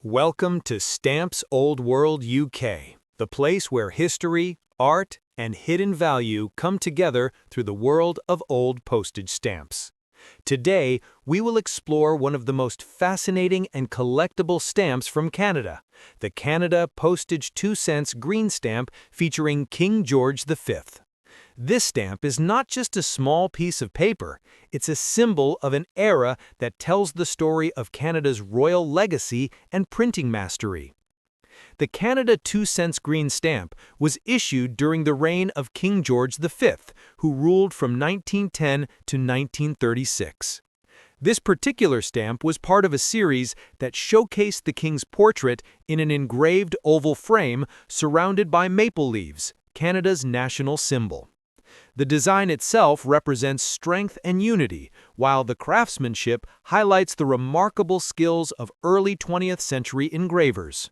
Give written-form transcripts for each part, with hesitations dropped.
Welcome to Stamps Old World UK, the place where history, art, and hidden value come together through the world of old postage stamps. Today, we will explore one of the most fascinating and collectible stamps from Canada, the Canada Postage 2 cents green stamp featuring King George V. This stamp is not just a small piece of paper, it's a symbol of an era that tells the story of Canada's royal legacy and printing mastery. The Canada 2 cents green stamp was issued during the reign of King George V, who ruled from 1910 to 1936. This particular stamp was part of a series that showcased the king's portrait in an engraved oval frame surrounded by maple leaves, Canada's national symbol. The design itself represents strength and unity, while the craftsmanship highlights the remarkable skills of early 20th century engravers.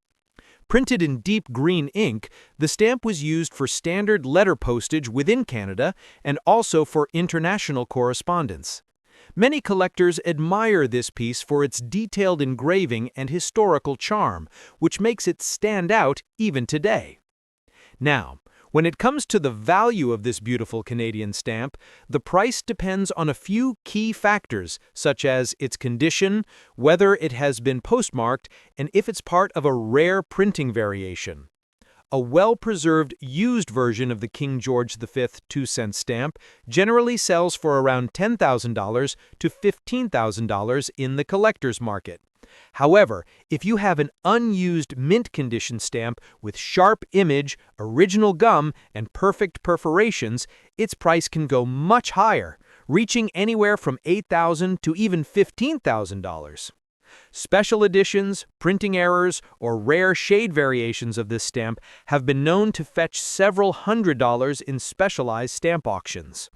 Printed in deep green ink, the stamp was used for standard letter postage within Canada and also for international correspondence. Many collectors admire this piece for its detailed engraving and historical charm, which makes it stand out even today. Now, when it comes to the value of this beautiful Canadian stamp, the price depends on a few key factors, such as its condition, whether it has been postmarked, and if it's part of a rare printing variation. A well-preserved used version of the King George V 2 cent stamp generally sells for around $10,000 to $15,000 in the collector's market. However, if you have an unused mint condition stamp with sharp image, original gum, and perfect perforations, its price can go much higher, reaching anywhere from $8,000 to even $15,000. Special editions, printing errors, or rare shade variations of this stamp have been known to fetch several $100s in specialized stamp auctions.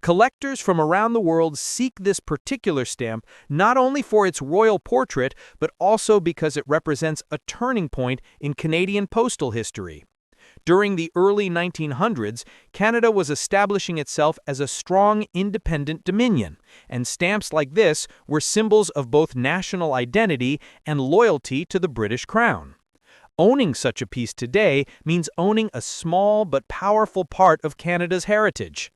Collectors from around the world seek this particular stamp not only for its royal portrait, but also because it represents a turning point in Canadian postal history. During the early 1900s, Canada was establishing itself as a strong, independent dominion, and stamps like this were symbols of both national identity and loyalty to the British Crown. Owning such a piece today means owning a small but powerful part of Canada's heritage.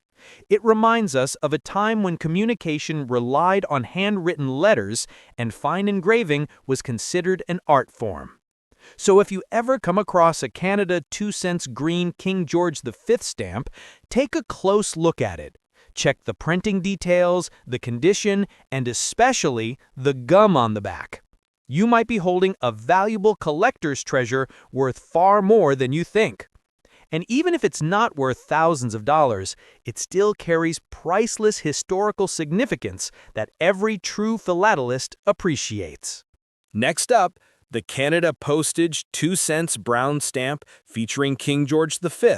It reminds us of a time when communication relied on handwritten letters and fine engraving was considered an art form. So if you ever come across a Canada 2 cents green King George V stamp, take a close look at it. Check the printing details, the condition, and especially the gum on the back. You might be holding a valuable collector's treasure worth far more than you think. And even if it's not worth thousands of dollars, it still carries priceless historical significance that every true philatelist appreciates. Next up, the Canada Postage 2 cents brown stamp featuring King George V.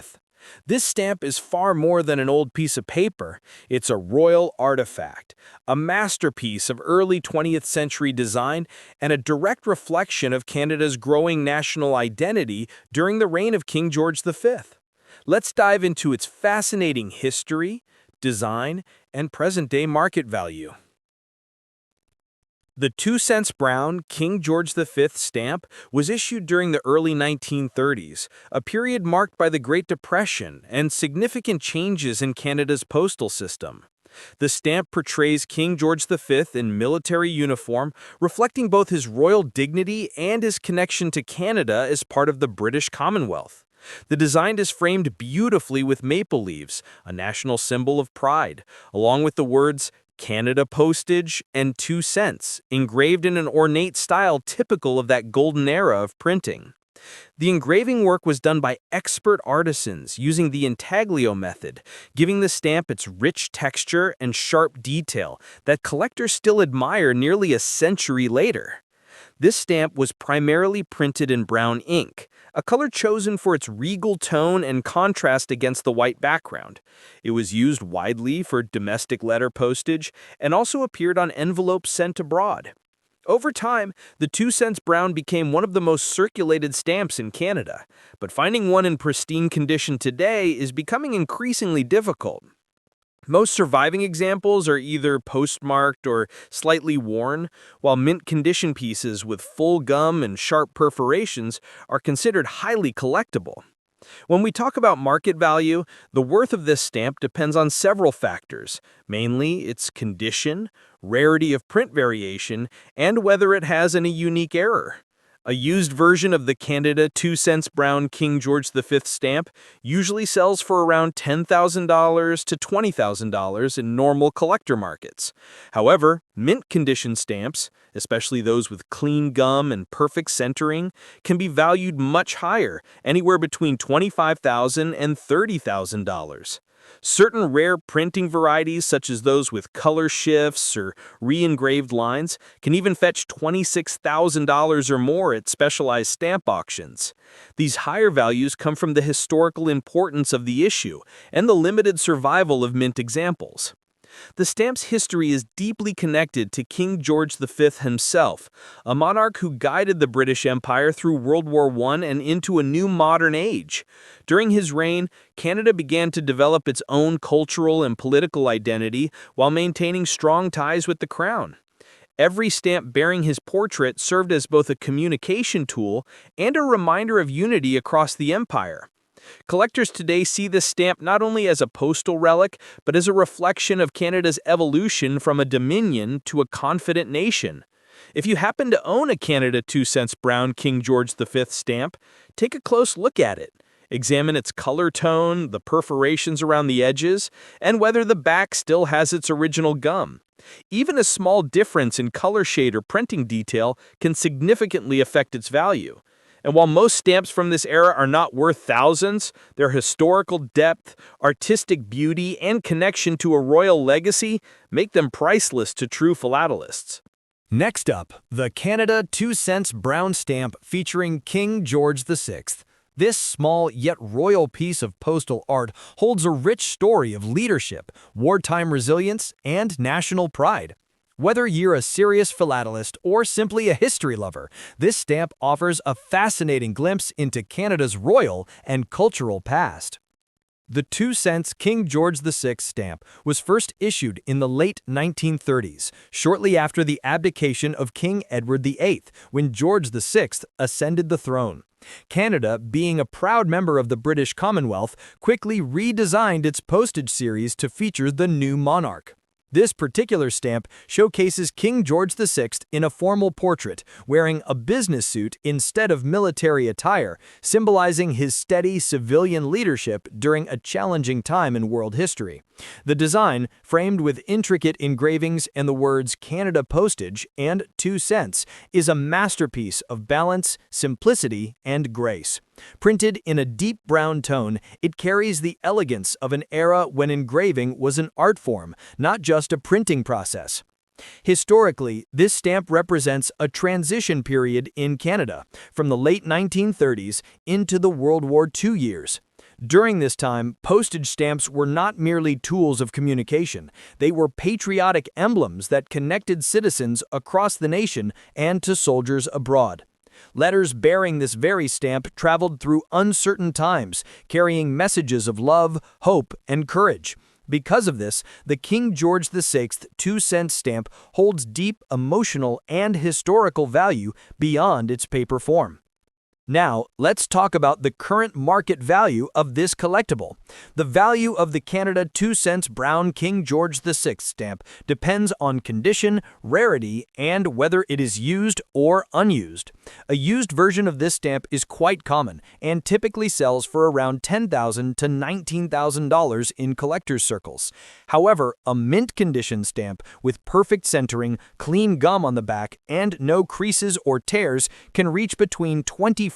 This stamp is far more than an old piece of paper. It's a royal artifact, a masterpiece of early 20th century design, and a direct reflection of Canada's growing national identity during the reign of King George V. Let's dive into its fascinating history, design, and present-day market value. The 2 cents brown King George V stamp was issued during the early 1930s, a period marked by the Great Depression and significant changes in Canada's postal system. The stamp portrays King George V in military uniform, reflecting both his royal dignity and his connection to Canada as part of the British Commonwealth. The design is framed beautifully with maple leaves, a national symbol of pride, along with the words Canada Postage and 2 cents, engraved in an ornate style typical of that golden era of printing. The engraving work was done by expert artisans using the intaglio method, giving the stamp its rich texture and sharp detail that collectors still admire nearly a century later. This stamp was primarily printed in brown ink, a color chosen for its regal tone and contrast against the white background. It was used widely for domestic letter postage and also appeared on envelopes sent abroad. Over time, the 2 cents brown became one of the most circulated stamps in Canada, but finding one in pristine condition today is becoming increasingly difficult. Most surviving examples are either postmarked or slightly worn, while mint condition pieces with full gum and sharp perforations are considered highly collectible. When we talk about market value, the worth of this stamp depends on several factors, mainly its condition, rarity of print variation, and whether it has any unique error. A used version of the Canada 2 cents brown King George V stamp usually sells for around $10,000 to $20,000 in normal collector markets. However, mint condition stamps, especially those with clean gum and perfect centering, can be valued much higher, anywhere between $25,000 and $30,000. Certain rare printing varieties, such as those with color shifts or re-engraved lines, can even fetch $26,000 or more at specialized stamp auctions. These higher values come from the historical importance of the issue and the limited survival of mint examples. The stamp's history is deeply connected to King George V himself, a monarch who guided the British Empire through World War I and into a new modern age. During his reign, Canada began to develop its own cultural and political identity while maintaining strong ties with the Crown. Every stamp bearing his portrait served as both a communication tool and a reminder of unity across the empire. Collectors today see this stamp not only as a postal relic, but as a reflection of Canada's evolution from a dominion to a confident nation. If you happen to own a Canada 2 cents brown King George V stamp, take a close look at it. Examine its color tone, the perforations around the edges, and whether the back still has its original gum. Even a small difference in color shade or printing detail can significantly affect its value. And while most stamps from this era are not worth thousands, their historical depth, artistic beauty, and connection to a royal legacy make them priceless to true philatelists. Next up, the Canada 2 cents brown stamp featuring King George VI. This small yet royal piece of postal art holds a rich story of leadership, wartime resilience, and national pride. Whether you're a serious philatelist or simply a history lover, this stamp offers a fascinating glimpse into Canada's royal and cultural past. The 2 cents King George VI stamp was first issued in the late 1930s, shortly after the abdication of King Edward VIII, when George VI ascended the throne. Canada, being a proud member of the British Commonwealth, quickly redesigned its postage series to feature the new monarch. This particular stamp showcases King George VI in a formal portrait, wearing a business suit instead of military attire, symbolizing his steady civilian leadership during a challenging time in world history. The design, framed with intricate engravings and the words Canada Postage and 2 cents, is a masterpiece of balance, simplicity, and grace. Printed in a deep brown tone, it carries the elegance of an era when engraving was an art form, not just a printing process. Historically, this stamp represents a transition period in Canada, from the late 1930s into the World War II years. During this time, postage stamps were not merely tools of communication. They were patriotic emblems that connected citizens across the nation and to soldiers abroad. Letters bearing this very stamp traveled through uncertain times, carrying messages of love, hope, and courage. Because of this, the King George VI 2 cent stamp holds deep emotional and historical value beyond its paper form. Now, let's talk about the current market value of this collectible. The value of the Canada 2 cents brown King George VI stamp depends on condition, rarity, and whether it is used or unused. A used version of this stamp is quite common and typically sells for around $10,000 to $19,000 in collectors' circles. However, a mint condition stamp with perfect centering, clean gum on the back, and no creases or tears can reach between $25,000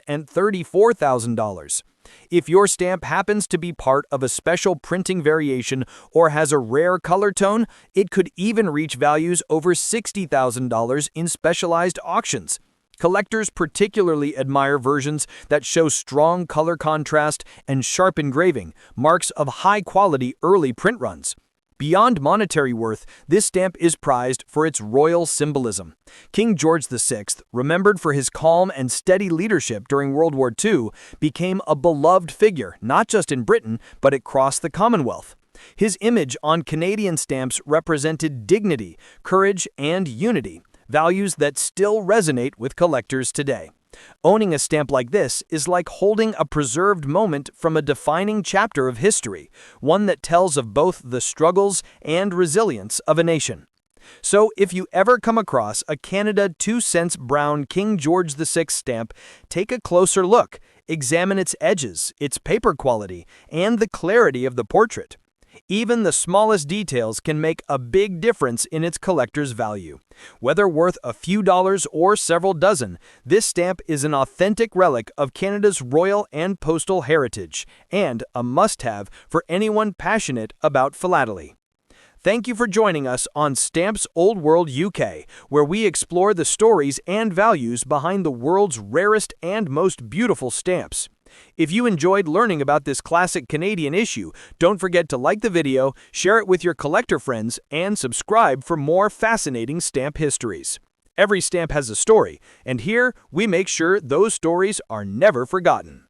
and $34,000. If your stamp happens to be part of a special printing variation or has a rare color tone, it could even reach values over $60,000 in specialized auctions. Collectors particularly admire versions that show strong color contrast and sharp engraving, marks of high-quality early print runs. Beyond monetary worth, this stamp is prized for its royal symbolism. King George VI, remembered for his calm and steady leadership during World War II, became a beloved figure not just in Britain, but across the Commonwealth. His image on Canadian stamps represented dignity, courage, and unity, values that still resonate with collectors today. Owning a stamp like this is like holding a preserved moment from a defining chapter of history, one that tells of both the struggles and resilience of a nation. So, if you ever come across a Canada 2-cents brown King George VI stamp, take a closer look, examine its edges, its paper quality, and the clarity of the portrait. Even the smallest details can make a big difference in its collector's value. Whether worth a few dollars or several dozen, this stamp is an authentic relic of Canada's royal and postal heritage, and a must-have for anyone passionate about philately. Thank you for joining us on Stamps Old World UK, where we explore the stories and values behind the world's rarest and most beautiful stamps. If you enjoyed learning about this classic Canadian issue, don't forget to like the video, share it with your collector friends, and subscribe for more fascinating stamp histories. Every stamp has a story, and here we make sure those stories are never forgotten.